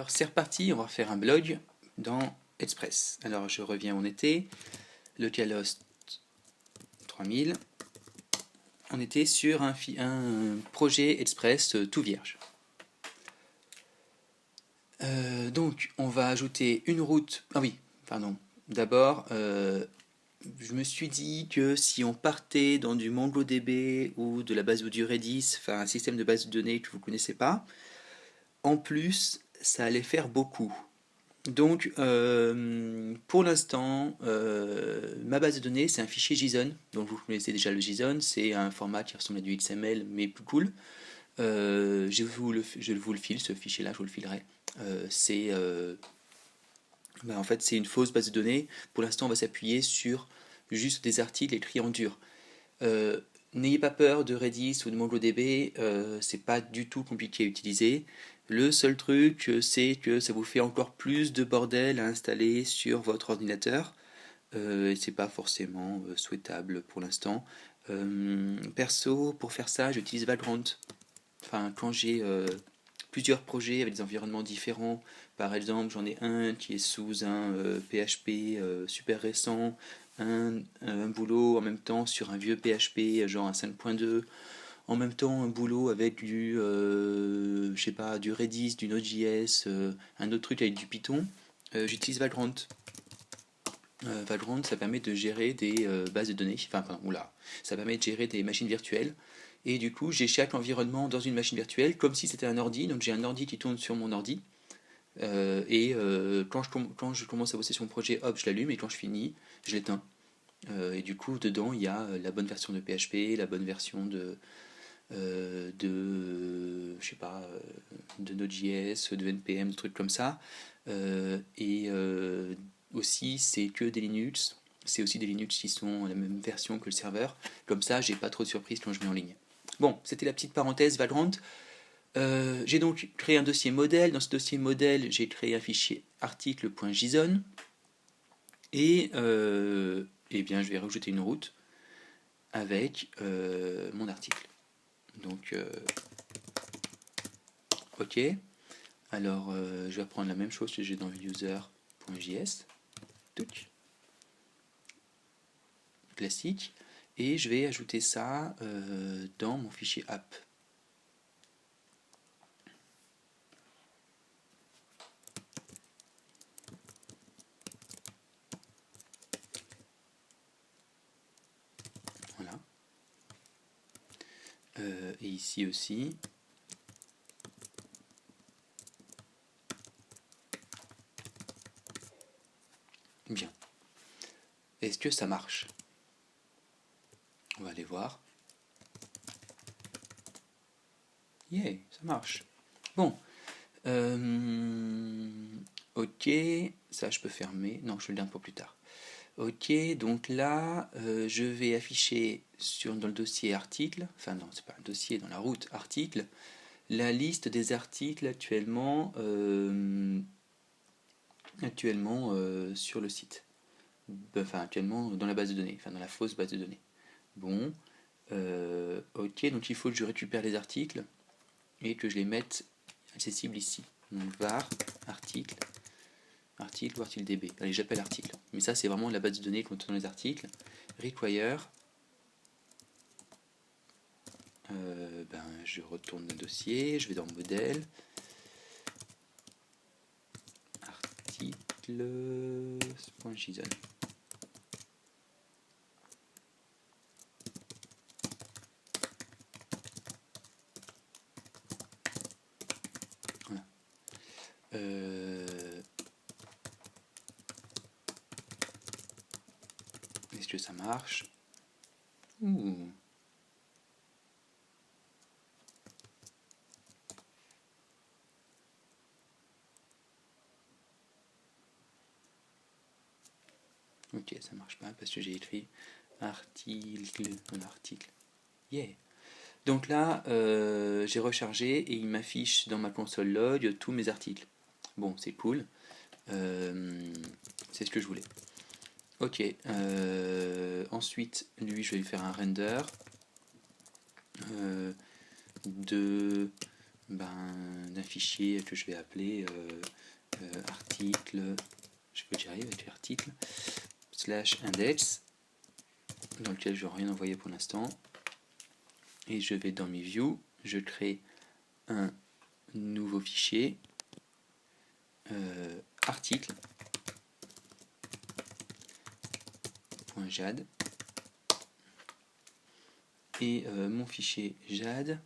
Alors c'est reparti, on va faire un blog dans Express. Alors je reviens où on était, localhost 3000. On était sur un projet Express tout vierge. Donc on va ajouter une route. Ah oui, pardon. D'abord, je me suis dit que si on partait dans du MongoDB ou de la base du Redis, enfin un système de base de données que vous ne connaissez pas, en plus ça allait faire beaucoup. Donc, pour l'instant, ma base de données, c'est un fichier JSON. Donc, vous connaissez déjà le JSON, c'est un format qui ressemble à du XML, mais plus cool. Je vous le file, ce fichier-là, je vous le filerai. En fait, c'est une fausse base de données. Pour l'instant, on va s'appuyer sur juste des articles écrits en dur. Euh, N'ayez pas peur de Redis ou de MongoDB, c'est pas du tout compliqué à utiliser. Le seul truc, c'est que ça vous fait encore plus de bordel à installer sur votre ordinateur. Et c'est pas forcément souhaitable pour l'instant. Perso, pour faire ça, j'utilise Vagrant. Enfin, quand j'ai plusieurs projets avec des environnements différents, par exemple, j'en ai un qui est sous un PHP super récent, un boulot en même temps sur un vieux PHP, genre un 5.2, en même temps un boulot avec je sais pas, du Redis, du Node.js, un autre truc avec du Python. J'utilise Vagrant. Vagrant, ça permet de gérer des bases de données, enfin, pardon, oula, ça permet de gérer des machines virtuelles. Et du coup, j'ai chaque environnement dans une machine virtuelle comme si c'était un ordi. Donc j'ai un ordi qui tourne sur mon ordi. Quand je commence à bosser sur mon projet, hop, je l'allume et quand je finis, je l'éteins. Et du coup, dedans, il y a la bonne version de PHP, la bonne version je sais pas, de Node.js, de NPM, de trucs comme ça. Aussi, c'est que des Linux. C'est aussi des Linux qui sont la même version que le serveur. Comme ça, j'ai pas trop de surprises quand je mets en ligne. Bon, c'était la petite parenthèse Vagrant. J'ai donc créé un dossier modèle. Dans ce dossier modèle, j'ai créé un fichier article.json. Eh bien, je vais rajouter une route avec mon article. Donc, ok. Alors, je vais reprendre la même chose que j'ai dans user.js. Classique. Et je vais ajouter ça dans mon fichier app. Voilà. Et ici aussi. Bien. Est-ce que ça marche? On va aller voir. Yeah, ça marche. Bon. Ok. Ça, je peux fermer. Non, je le garde pour plus tard. Ok, donc là, je vais afficher dans le dossier article, enfin non, c'est pas un dossier, dans la route article, la liste des articles actuellement sur le site. Enfin, actuellement dans la base de données, enfin dans la fausse base de données. Bon, ok, donc il faut que je récupère les articles et que je les mette accessibles ici. Donc var article ou article DB. Allez, j'appelle article. Mais ça, c'est vraiment la base de données contenant les articles. Require. Je retourne le dossier, je vais dans modèle. Article.json. Voilà. Est-ce que ça marche? Ouh. Ok, ça marche pas parce que j'ai écrit article. Yeah. Donc là, j'ai rechargé et il m'affiche dans ma console log tous mes articles. Bon, c'est cool. C'est ce que je voulais. Ok. Ensuite, lui, je vais lui faire un render d'un fichier que je vais appeler slash index, dans lequel je ne vais rien envoyer pour l'instant. Et je vais dans mes views, je crée un nouveau fichier, article.jad. Et mon fichier JAD,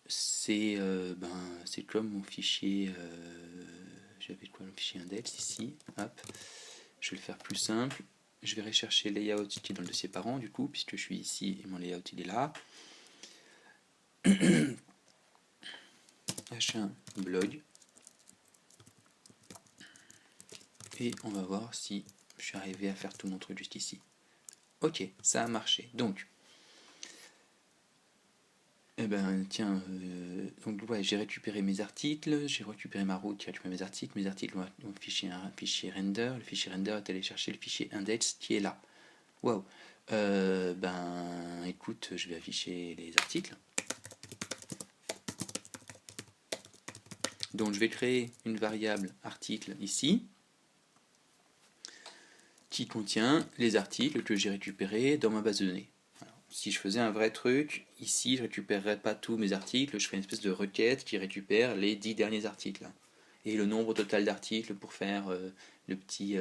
c'est comme mon fichier, j'avais quoi, le fichier index ici, hop, je vais le faire plus simple, je vais rechercher layout qui est dans le dossier parent du coup, puisque je suis ici et mon layout il est là, h1 blog, et on va voir si je suis arrivé à faire tout mon truc juste ici. Ok, ça a marché, donc eh ben tiens, donc ouais, j'ai récupéré mes articles, j'ai récupéré ma route qui a récupéré mes articles ont affiché un fichier render, le fichier render est allé chercher le fichier index qui est là. Waouh. Ben écoute, je vais afficher les articles. Donc je vais créer une variable article ici qui contient les articles que j'ai récupérés dans ma base de données. Si je faisais un vrai truc, ici je récupérerais pas tous mes articles, je ferais une espèce de requête qui récupère les 10 derniers articles. Et le nombre total d'articles pour faire le petit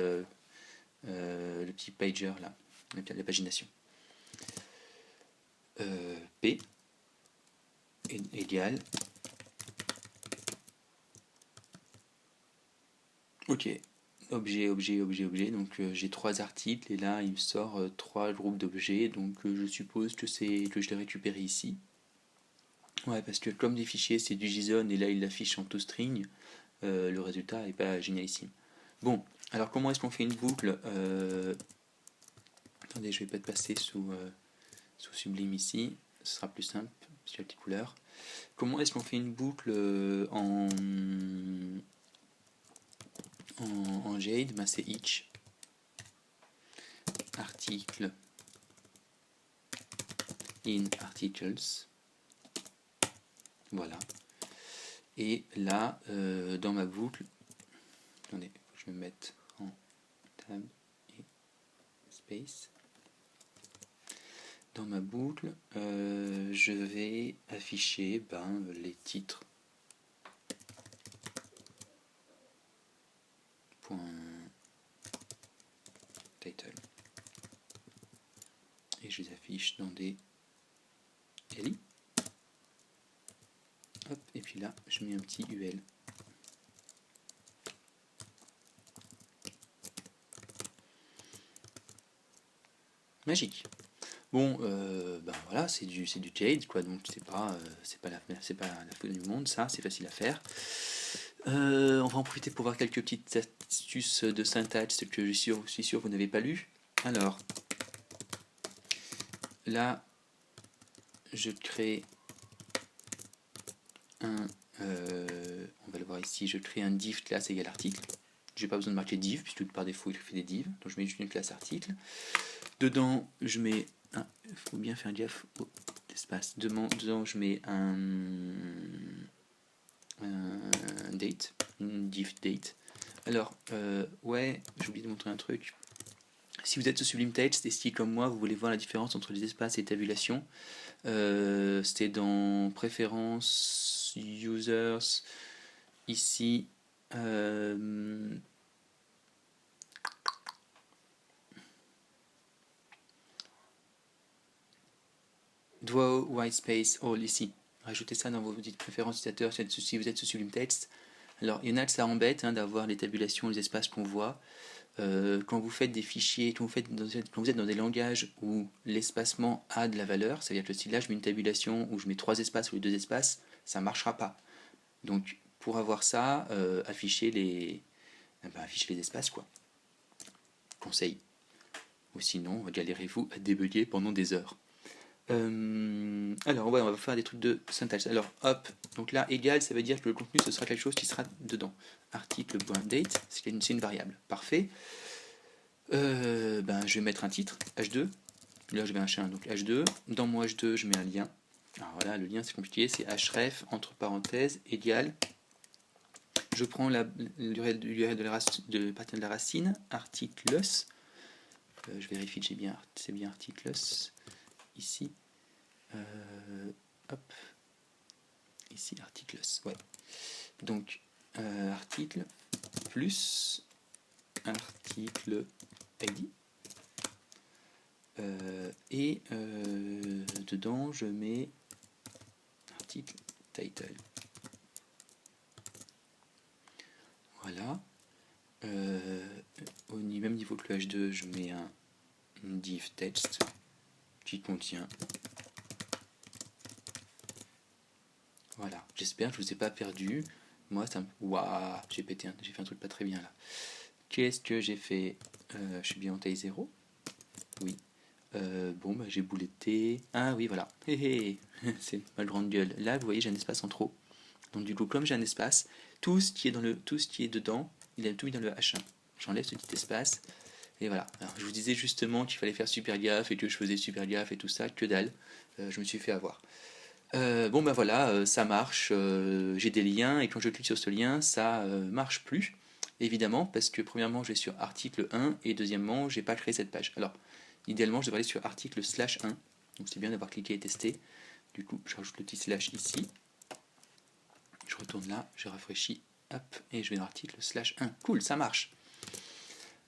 pager là, la pagination. P égale. Ok. Objet, donc j'ai 3 articles et là il me sort 3 groupes d'objets, donc je suppose que je l'ai récupéré ici. Ouais, parce que comme des fichiers c'est du JSON et là il l'affiche en toString, le résultat est pas génialissime. Bon, alors comment est-ce qu'on fait une boucle attendez, je vais peut-être passer sous Sublime ici, ce sera plus simple, parce qu'il y a la petite couleur. Comment est-ce qu'on fait une boucle en Jade? Ben, c'est each article in articles. Voilà. Et là, dans ma boucle, attendez, je vais me mettre en tab et space. Dans ma boucle, je vais afficher les titres. Title. Et je les affiche dans des LI. Hop, et puis là, je mets un petit UL. Magique. Bon, voilà, c'est du Jade, quoi, donc c'est pas la folie du monde, ça, c'est facile à faire. On va en profiter pour voir quelques petites astuces de syntaxe que je suis sûr que vous n'avez pas lu. Alors, là, je crée un, on va le voir ici, je crée un div classe égale article. J'ai pas besoin de marquer div, puisque par défaut il fait des divs, donc je mets juste une classe article. Dedans, je mets il faut bien faire gaffe au espace. Dedans, je mets un date, une div date. Alors, ouais, j'ai oublié de montrer un truc. Si vous êtes sur Sublime Text et si, comme moi, vous voulez voir la différence entre les espaces et tabulation, c'était dans Préférences, Users, ici. Draw white space all ici. Rajoutez ça dans vos petites préférences utilisateurs si vous êtes sur Sublime Text. Alors, il y en a que ça embête d'avoir les tabulations, les espaces qu'on voit. Quand vous faites des fichiers, quand vous êtes dans des langages où l'espacement a de la valeur, c'est-à-dire que si là je mets une tabulation où je mets 3 espaces ou 2 espaces, ça ne marchera pas. Donc, pour avoir ça, affichez les espaces, quoi. Conseil. Ou sinon, galérez-vous à débugger pendant des heures. Alors, ouais, on va faire des trucs de syntaxe. Alors, hop, donc là, égal, ça veut dire que le contenu, ce sera quelque chose qui sera dedans. Article.date, c'est une variable. Parfait. Je vais mettre un titre, H2. Là, je vais H1, donc H2. Dans mon H2, je mets un lien. Alors voilà, le lien, c'est compliqué, c'est href, entre parenthèses, égal. Je prends l'URL de la racine, articles, je vérifie que c'est bien articles ici. Hop, ici articles, ouais. Donc article plus article ID. Et dedans je mets article title. Voilà. Au même niveau que le H2, je mets une div text qui contient. Voilà. J'espère que je vous ai pas perdu. Moi, ça me. Waouh, j'ai fait un truc pas très bien là. Qu'est-ce que j'ai fait? Je suis bien en taille 0. Oui. Bon, bah, j'ai bouletté. Ah oui, voilà. C'est ma grande gueule. Là, vous voyez, j'ai un espace en trop. Donc du coup, comme j'ai un espace, tout ce qui est dedans, il a tout mis dans le H1. J'enlève ce petit espace. Et voilà. Alors, je vous disais justement qu'il fallait faire super gaffe et que je faisais super gaffe et tout ça. Que dalle. Je me suis fait avoir. Bon, ben voilà, ça marche. J'ai des liens et quand je clique sur ce lien, ça marche plus. Évidemment, parce que premièrement, je vais sur article 1 et deuxièmement, j'ai pas créé cette page. Alors, idéalement, je devrais aller sur article /1. Donc, c'est bien d'avoir cliqué et testé. Du coup, je rajoute le petit slash ici. Je retourne là, je rafraîchis, hop, et je vais dans l'article /1. Cool, ça marche.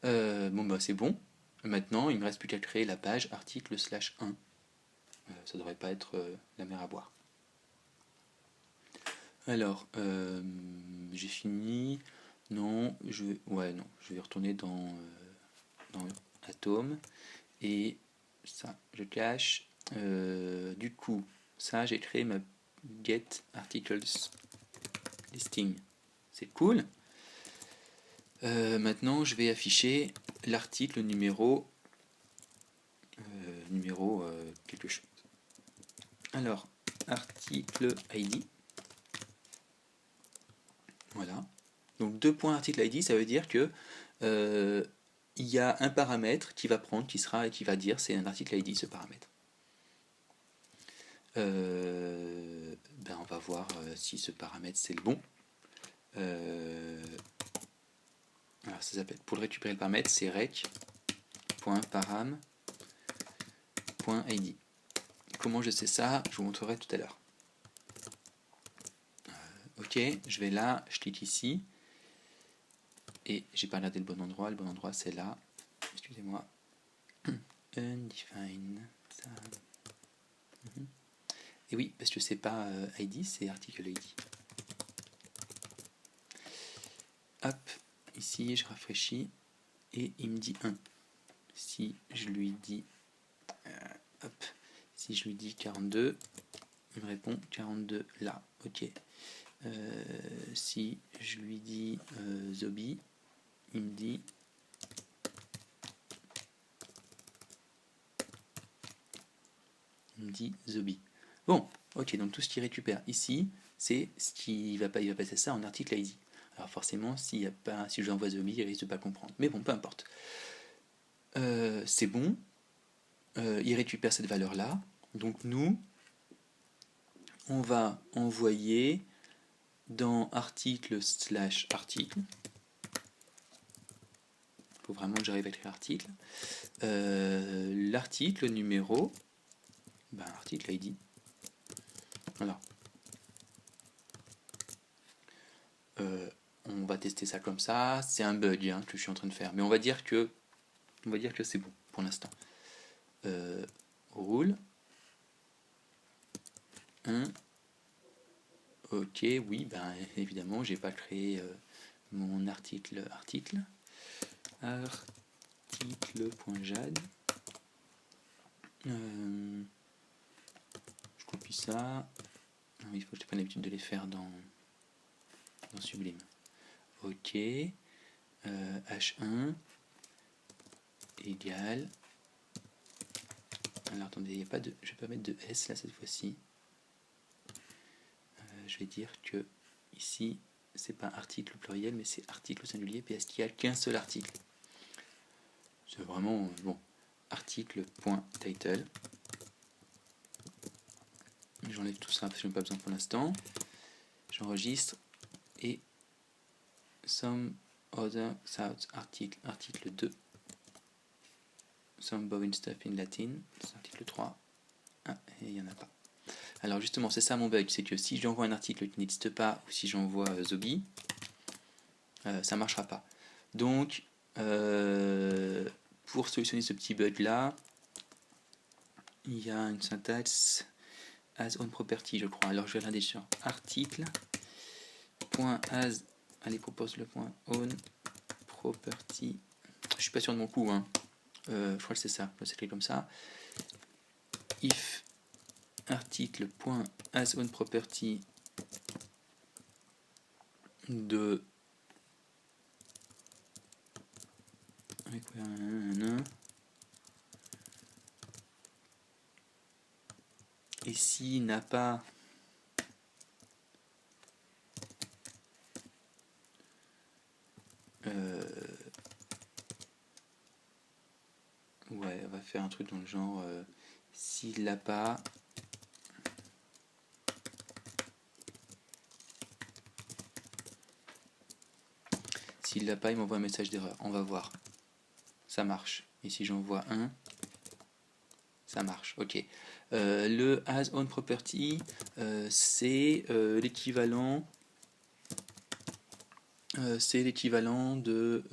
Bon, bah c'est bon. Maintenant, il ne me reste plus qu'à créer la page article /1. Ça devrait pas être la mer à boire. Alors, j'ai fini. Non, je vais retourner dans Atom. Et ça, je cache. Du coup, ça, j'ai créé ma get articles listing. C'est cool. Maintenant, je vais afficher l'article numéro quelque chose. Alors, article ID. Voilà. Donc 2 points article ID, ça veut dire que il y a un paramètre qui va prendre, qui va dire c'est un article ID ce paramètre. On va voir si ce paramètre c'est le bon. Alors ça s'appelle, pour récupérer le paramètre, c'est rec.param.id. Comment je sais ça? Je vous montrerai tout à l'heure. Ok, je vais là, je clique ici. Et j'ai pas regardé le bon endroit c'est là. Excusez-moi. Undefined. Ça. Et oui, parce que c'est pas ID, c'est article ID. Hop, ici je rafraîchis et il me dit 1. Si je lui dis hop, si je lui dis 42, il me répond 42 là. Ok. Si je lui dis Zobi, il me dit Zobi. Bon, ok, donc tout ce qu'il récupère ici, c'est ce qui va passer ça en article ID. Alors forcément, si je l'envoie Zobi, il risque de pas comprendre. Mais bon, peu importe. C'est bon. Il récupère cette valeur-là. Donc nous, on va envoyer dans article/article. Il faut vraiment que j'arrive à écrire article. L'article numéro, article ID. Voilà. On va tester ça comme ça. C'est un bug que je suis en train de faire, mais on va dire que c'est bon pour l'instant. Roule 1. Ok, oui, évidemment, j'ai pas créé mon article. Article.jad. Je copie ça. Il faut que je n'ai pas l'habitude de les faire dans Sublime. Ok. H1 égale. Alors attendez, il y a pas de. Je vais pas mettre de S là cette fois-ci. Je vais dire que ici c'est pas article au pluriel mais c'est article au singulier parce qu'il n'y a qu'un seul article. C'est vraiment bon. Article.title. J'enlève tout ça parce que je n'ai pas besoin pour l'instant. J'enregistre et some other article 2. Some boring stuff in Latin. C'est article 3. Ah, et il n'y en a pas. Alors justement, c'est ça mon bug, c'est que si j'envoie un article qui n'existe pas, ou si j'envoie Zobi, ça ne marchera pas. Donc, pour solutionner ce petit bug là, il y a une syntaxe as on property, je crois. Alors je vais regarder sur article.as, allez, propose le point on property. Je suis pas sûr de mon coup, hein. Je crois que c'est ça, c'est écrit comme ça. If article.as on property de et s'il n'a pas ouais, on va faire un truc dans le genre s'il l'a pas, il m'envoie un message d'erreur. On va voir. Ça marche. Et si j'envoie un, ça marche. Ok. Le as on property, c'est l'équivalent. C'est l'équivalent de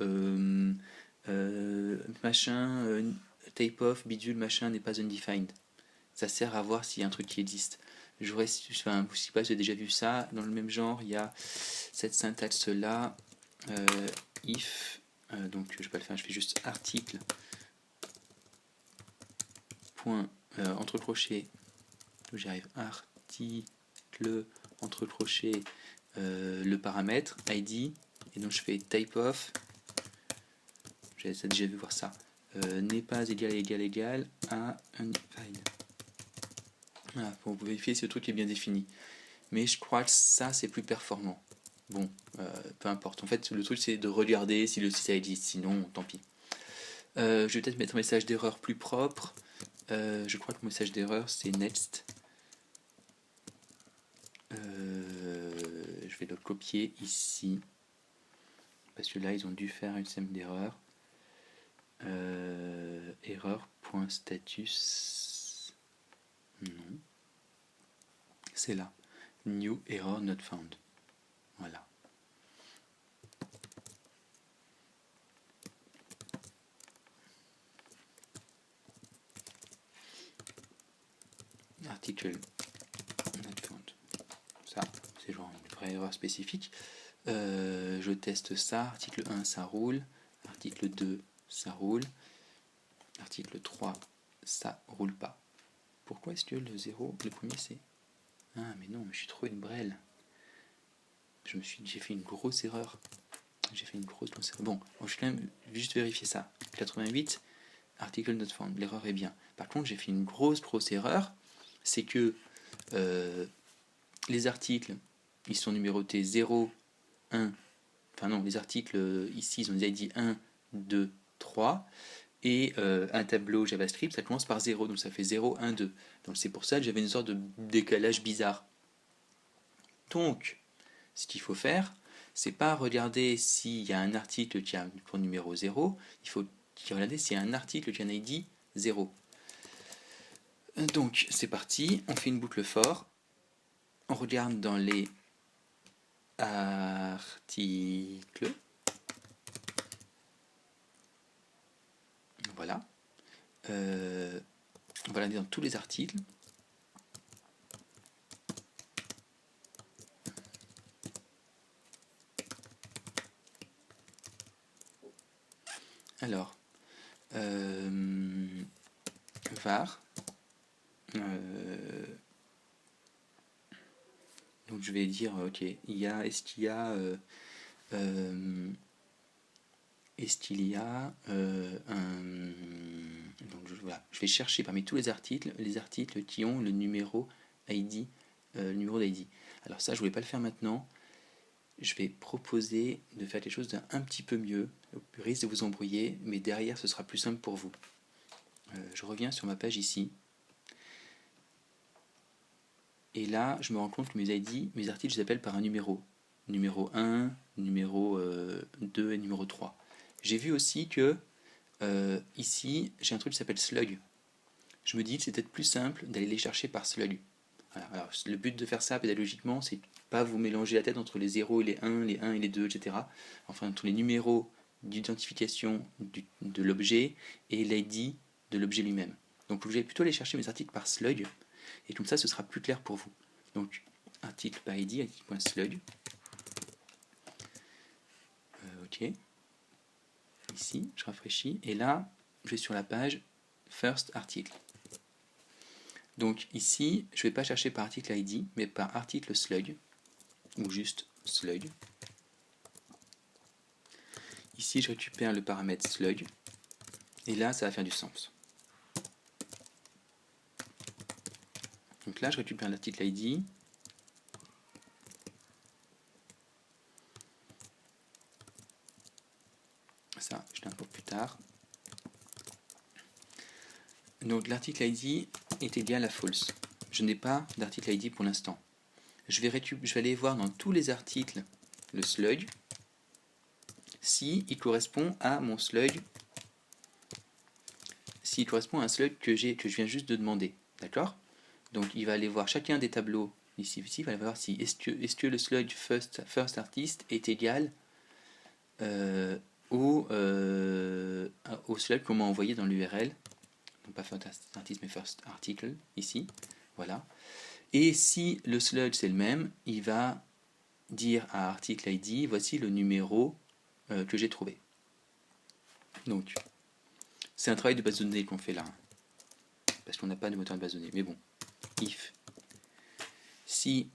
machin, type of, bidule, machin n'est pas undefined. Ça sert à voir s'il y a un truc qui existe. J'aurais, enfin, je sais pas si j'ai déjà vu ça. Dans le même genre, il y a cette syntaxe là. If, donc je vais pas le faire, je fais juste article point entre crochets, donc j'arrive article entre crochets le paramètre id, et donc je fais type of, j'ai déjà vu voir ça, n'est pas égal à undefined. Voilà, pour vérifier si le truc est bien défini. Mais je crois que ça c'est plus performant. Bon, peu importe. En fait, le truc c'est de regarder si ça existe, sinon tant pis. Je vais peut-être mettre un message d'erreur plus propre. Je crois que le message d'erreur c'est next. Je vais le copier ici. Parce que là, ils ont dû faire une somme d'erreur. Erreur.status. Non. C'est là. New error not found. Voilà. Article not found. Ça, c'est genre une vraie erreur spécifique. Je teste ça. Article 1, ça roule. Article 2, ça roule. Article 3, ça roule pas. Pourquoi est-ce que le 0, le premier c'est... Ah mais non, je suis trop une brêle. J'ai fait une grosse erreur. Bon, je vais quand même juste vérifier ça. 88, article not found, l'erreur est bien. Par contre, j'ai fait une grosse erreur. C'est que les articles, ils sont numérotés 0, 1. Enfin non, les articles ici, ils ont déjà dit 1, 2, 3. Et un tableau JavaScript, ça commence par 0, donc ça fait 0, 1, 2. Donc c'est pour ça que j'avais une sorte de décalage bizarre. Donc, ce qu'il faut faire, c'est pas regarder s'il y a un article qui a pour numéro 0, il faut regarder s'il y a un article qui a un ID 0. Donc, c'est parti, on fait une boucle for, on regarde dans les articles, voilà, on va aller dans tous les articles. Alors, var, donc je vais dire, ok, est-ce qu'il y a un... Donc voilà, je vais chercher parmi tous les articles qui ont le numéro ID, numéro d'ID. Alors ça, je voulais pas le faire maintenant. Je vais proposer de faire quelque chose d'un petit peu mieux. Au risque de vous embrouiller, mais derrière, ce sera plus simple pour vous. Je reviens sur ma page ici. Et là, je me rends compte que mes articles, je les appelle par un numéro. Numéro 1, numéro 2 et numéro 3. J'ai vu aussi que Ici, j'ai un truc qui s'appelle slug. Je me dis que c'est peut-être plus simple d'aller les chercher par slug. Voilà. Alors, le but de faire ça pédagogiquement, c'est pas vous mélanger la tête entre les 0 et les 1 et les 2, etc. Enfin, entre les numéros d'identification de l'objet et l'ID de l'objet lui-même. Donc, je vais plutôt aller chercher mes articles par slug, et comme ça, ce sera plus clair pour vous. Donc, article par ID, article.slug. Ok. Ici, je rafraîchis, et là, je vais sur la page First Article. Donc ici, je ne vais pas chercher par article ID, mais par article slug, ou juste slug. Ici, je récupère le paramètre slug, et là, ça va faire du sens. Donc là, je récupère l'article ID. Ça, je l'importe plus tard. Donc l'article ID est égal à false. Je n'ai pas d'article ID pour l'instant. Je vais aller voir dans tous les articles le slug, si il correspond à mon slug, s'il correspond à un slug que je viens juste de demander. D'accord? Donc il va aller voir chacun des tableaux ici, il va aller voir si est-ce que le slug first artist est égal au slug qu'on m'a envoyé dans l'URL. Non pas first artist mais first article ici. Voilà. Et si le slug c'est le même, il va dire à article ID, voici le numéro que j'ai trouvé. Donc, c'est un travail de base de données qu'on fait là, parce qu'on n'a pas de moteur de base de données. Mais bon, if, si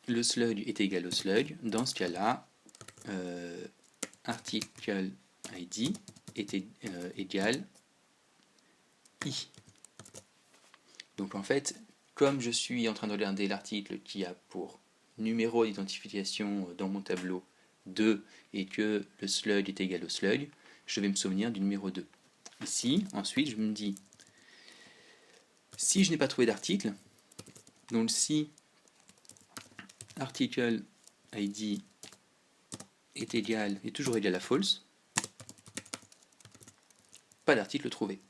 le slug est égal au slug, dans ce cas-là, article ID est égal i. Donc en fait, comme je suis en train de regarder l'article qui a pour numéro d'identification dans mon tableau 2 et que le slug est égal au slug, je vais me souvenir du numéro 2. Ici, ensuite, je me dis, si je n'ai pas trouvé d'article, donc si article ID est toujours égal à false, pas d'article trouvé.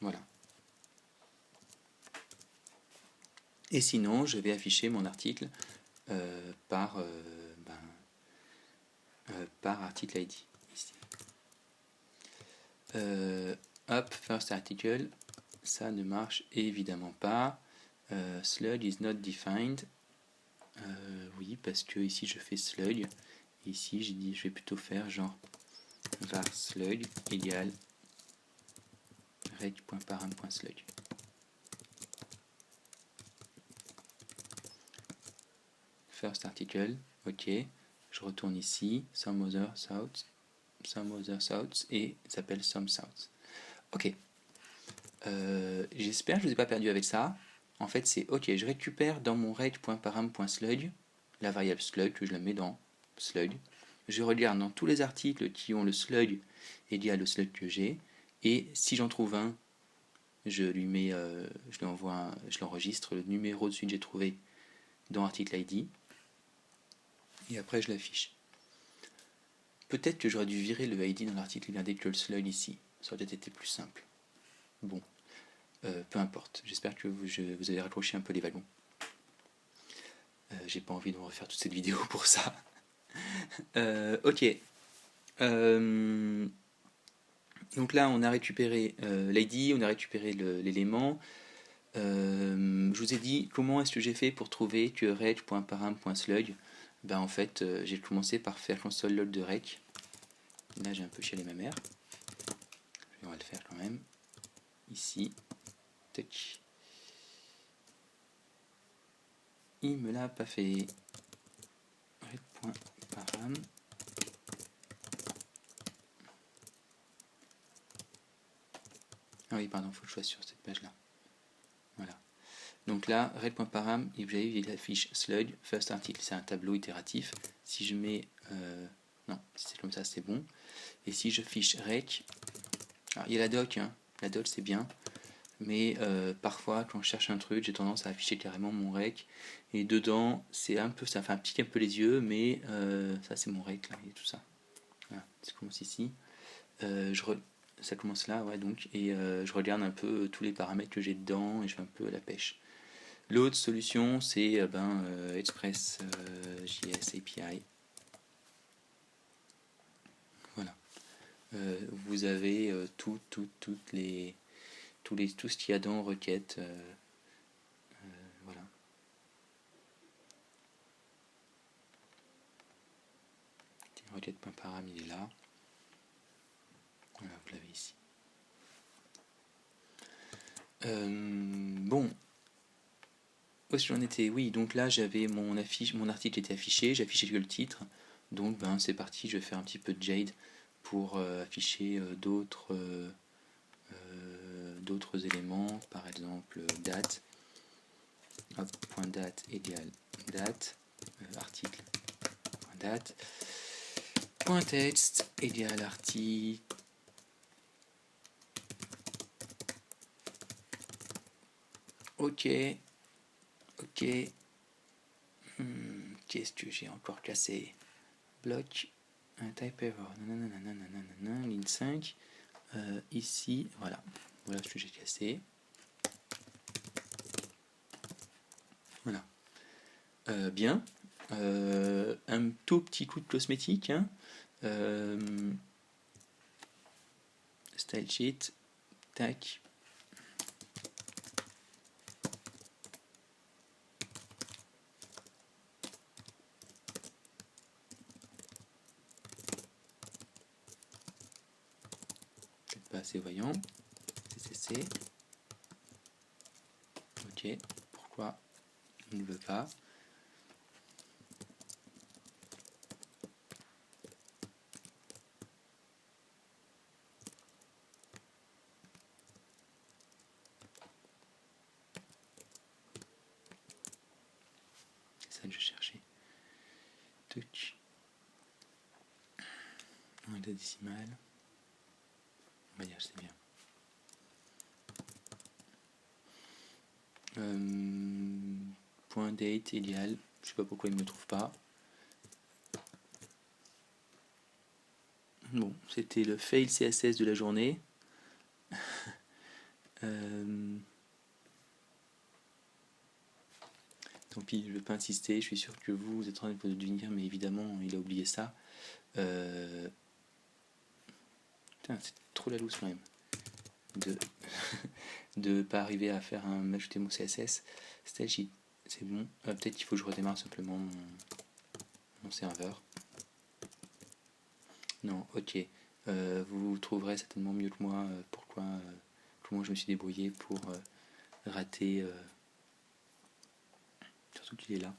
Voilà. Et sinon, je vais afficher mon article par article ID. Ici. Hop, first article, ça ne marche évidemment pas. Slug is not defined. Oui, parce que ici je fais slug. Ici j'ai dit je vais plutôt faire genre var slug égale rec.param.slug. First article, ok. Je retourne ici, some other souths, et ça s'appelle some souths. Ok. J'espère que je ne vous ai pas perdu avec ça. En fait, c'est ok, je récupère dans mon rec.param.slug la variable slug, que je la mets dans slug. Je regarde dans tous les articles qui ont le slug égal au slug que j'ai, et si j'en trouve un, je lui mets, je l'enregistre le numéro de celui que j'ai trouvé dans article ID, et après je l'affiche. Peut-être que j'aurais dû virer le ID dans l'article et garder que le slug ici. Ça aurait peut-être été plus simple. Bon, peu importe. J'espère que vous avez raccroché un peu les wagons. J'ai pas envie de me refaire toute cette vidéo pour ça. Ok. Donc là, on a récupéré l'ID, on a récupéré l'élément. Je vous ai dit comment est-ce que j'ai fait pour trouver que rec.param.slug. Ben en fait, j'ai commencé par faire console log de rec. Là, j'ai un peu chialé ma mère. On va le faire quand même. Ici. Tac. Il me l'a pas fait. Rec.param. Ah oui, pardon, il faut que je sois sur cette page-là. Voilà. Donc là, red.param, il affiche slug, first article, c'est un tableau itératif. Si je mets... non, si c'est comme ça, c'est bon. Et si je fiche rec... Alors, il y a la doc, hein. La doc, c'est bien. mais parfois quand je cherche un truc, j'ai tendance à afficher carrément mon rec, et dedans, c'est un peu, ça fait un pique un peu les yeux, mais ça c'est mon rec là, et tout ça. Voilà, ça commence ici. Ça commence là, ouais, donc, et je regarde un peu tous les paramètres que j'ai dedans, et je fais un peu à la pêche. L'autre solution, c'est Express JS API. Voilà. Vous avez tout ce qu'il y a dans requête. Voilà. Requête.param, il est là. Voilà, vous l'avez ici. Bon. Où est-ce que j'en étais? Oui, donc là j'avais mon article était affiché, j'affichais que le titre. Donc c'est parti, je vais faire un petit peu de Jade pour afficher d'autres éléments, par exemple date. Hop, point date égale date, article, point date, point texte égale article. Ok, ok. Qu'est-ce que j'ai encore cassé? Bloc, un type error, ligne 5. Ici, voilà ce que j'ai cassé. Voilà. Bien. Un tout petit coup de cosmétique. Hein. Style sheet. Tac. Peut-être pas assez voyant. CCC. Ok. Pourquoi il ne veut pas? C'est ça que je cherchais. Touch. Un de décimal. On va dire c'est bien. Point date idéal. Je sais pas pourquoi il ne me trouve pas. Bon, c'était le fail CSS de la journée. Tant pis, je ne vais pas insister. Je suis sûr que vous êtes en train de dire, mais évidemment, il a oublié ça. Putain, c'est trop la loose quand même. De pas arriver à faire m'ajouter mon CSS. Stage, c'est bon. Peut-être qu'il faut que je redémarre simplement mon serveur. Non, ok. Vous trouverez certainement mieux que moi comment je me suis débrouillé pour rater. Surtout qu'il est là.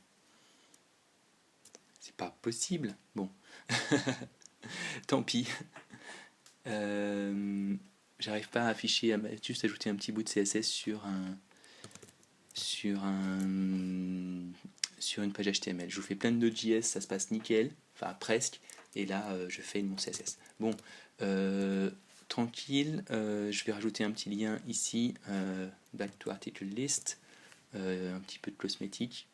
C'est pas possible. Bon. Tant pis. J'arrive pas à afficher, juste ajouter un petit bout de CSS sur une page HTML. Je vous fais plein de Node.js, ça se passe nickel, enfin presque, et là je fais mon CSS. Bon, tranquille, je vais rajouter un petit lien ici, back to article list, un petit peu de cosmétique.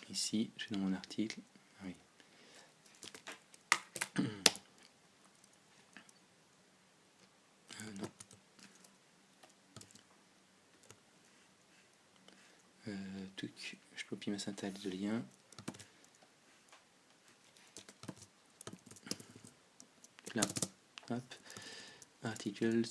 Ici, je vais dans mon article. Ah oui. Non. Je copie ma syntaxe de lien. Là, hop, articles.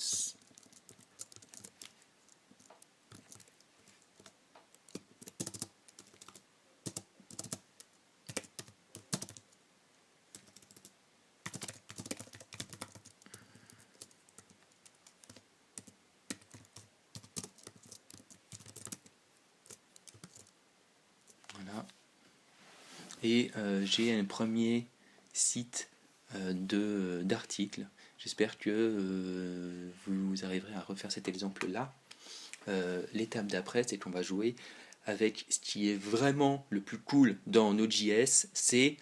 Et j'ai un premier site d'articles. J'espère que vous arriverez à refaire cet exemple-là. L'étape d'après, c'est qu'on va jouer avec ce qui est vraiment le plus cool dans Node.js, c'est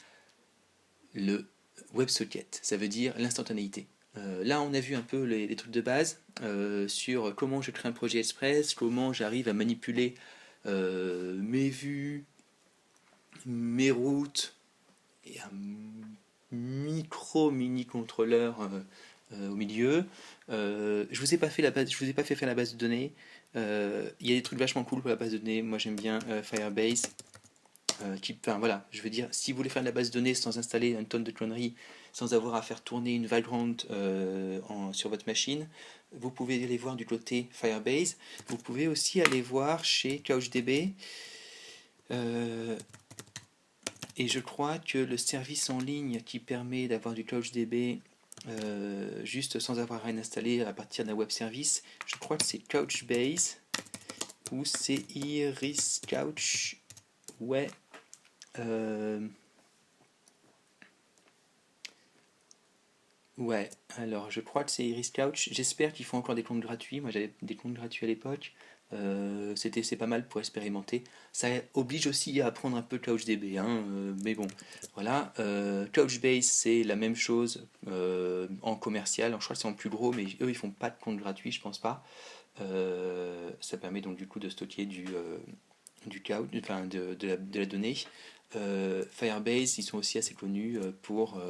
le WebSocket, ça veut dire l'instantanéité. Là, on a vu un peu les trucs de base sur comment je crée un projet Express, comment j'arrive à manipuler mes vues, mes routes et un mini contrôleur au milieu. Je vous ai pas fait la base, je vous ai pas fait faire la base de données. Il y a des trucs vachement cool pour la base de données. Moi, j'aime bien Firebase. Enfin voilà, je veux dire, si vous voulez faire de la base de données sans installer une tonne de conneries, sans avoir à faire tourner une Vagrant sur votre machine, vous pouvez aller voir du côté Firebase. Vous pouvez aussi aller voir chez CouchDB. Et je crois que le service en ligne qui permet d'avoir du CouchDB juste sans avoir rien installé à partir d'un web service, je crois que c'est Couchbase ou c'est Iris Couch. Ouais. Ouais, alors je crois que c'est Iris Couch. J'espère qu'ils font encore des comptes gratuits. Moi j'avais des comptes gratuits à l'époque. C'est pas mal pour expérimenter. Ça oblige aussi à apprendre un peu CouchDB, hein, mais bon, voilà. Couchbase c'est la même chose en commercial. Alors, je crois que c'est en plus gros, mais eux ils font pas de compte gratuit, je pense pas. Ça permet donc du coup de stocker du couch, enfin de la donnée. Firebase, ils sont aussi assez connus pour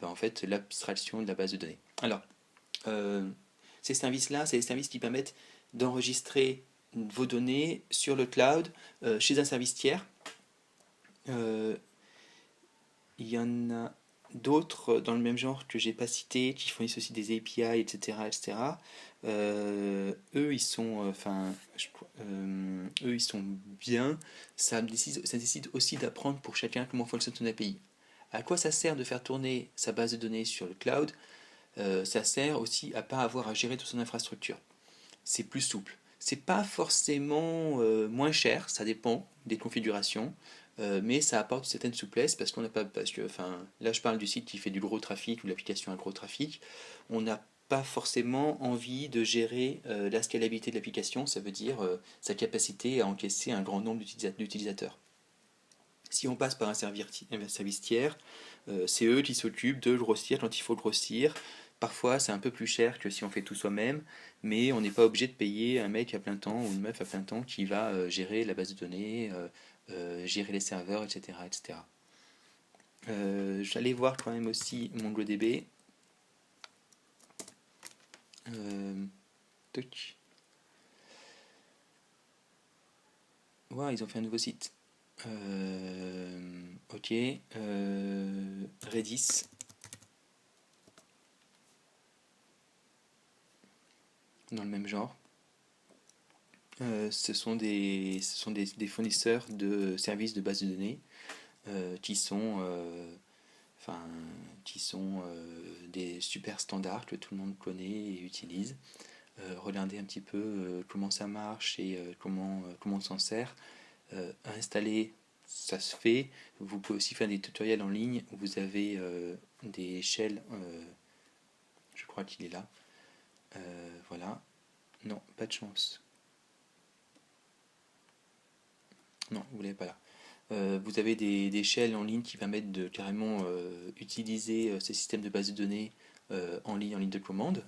en fait l'abstraction de la base de données. Alors, ces services-là, c'est des services qui permettent d'enregistrer vos données sur le cloud chez un service tiers. Il y en a d'autres dans le même genre que j'ai pas cité qui fournissent aussi des API, etc., etc. Eux, ils sont, eux, ils sont bien. Ça décide aussi d'apprendre pour chacun comment fonctionne son API. À quoi ça sert de faire tourner sa base de données sur le cloud? Ça sert aussi à pas avoir à gérer toute son infrastructure. C'est plus souple. C'est pas forcément moins cher, ça dépend des configurations, mais ça apporte une certaine souplesse parce qu'on n'a pas, parce que, enfin, là je parle du site qui fait du gros trafic ou de l'application à gros trafic, on n'a pas forcément envie de gérer la scalabilité de l'application, ça veut dire sa capacité à encaisser un grand nombre d'utilisateurs. Si on passe par un service tiers, c'est eux qui s'occupent de grossir quand il faut grossir. Parfois, c'est un peu plus cher que si on fait tout soi-même, mais on n'est pas obligé de payer un mec à plein temps ou une meuf à plein temps qui va gérer la base de données, gérer les serveurs, etc. etc. J'allais voir quand même aussi MongoDB. Toc. Wow, ils ont fait un nouveau site. Ok. Redis. Dans le même genre. Ce sont des fournisseurs de services de base de données qui sont, enfin, des super standards que tout le monde connaît et utilise. Regardez un petit peu comment ça marche et comment on s'en sert. Installer, ça se fait. Vous pouvez aussi faire des tutoriels en ligne où vous avez des shells. Je crois qu'il est là. Voilà. Non, pas de chance. Non, vous l'avez pas là. Vous avez des shells en ligne qui permettent de carrément utiliser ces systèmes de base de données en ligne de commande.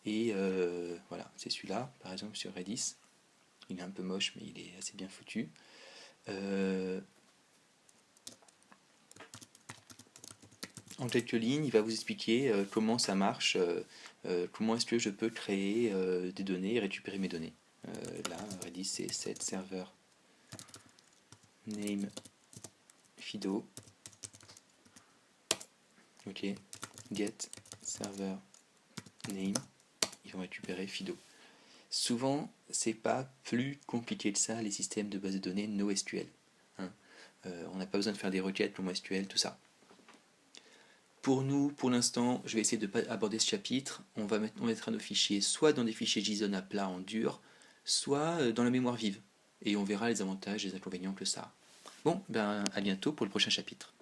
Et voilà, c'est celui-là, par exemple sur Redis. Il est un peu moche, mais il est assez bien foutu. En quelques lignes, il va vous expliquer comment ça marche, comment est-ce que je peux créer des données et récupérer mes données. Là, Redis, c'est set server name Fido. Ok, get server name. Ils vont récupérer Fido. Souvent, c'est pas plus compliqué que ça les systèmes de base de données NoSQL. Hein. On n'a pas besoin de faire des requêtes comme SQL, tout ça. Pour nous, pour l'instant, je vais essayer de ne pas aborder ce chapitre. On mettra nos fichiers soit dans des fichiers JSON à plat en dur, soit dans la mémoire vive. Et on verra les avantages et les inconvénients que ça a. Bon, ben à bientôt pour le prochain chapitre.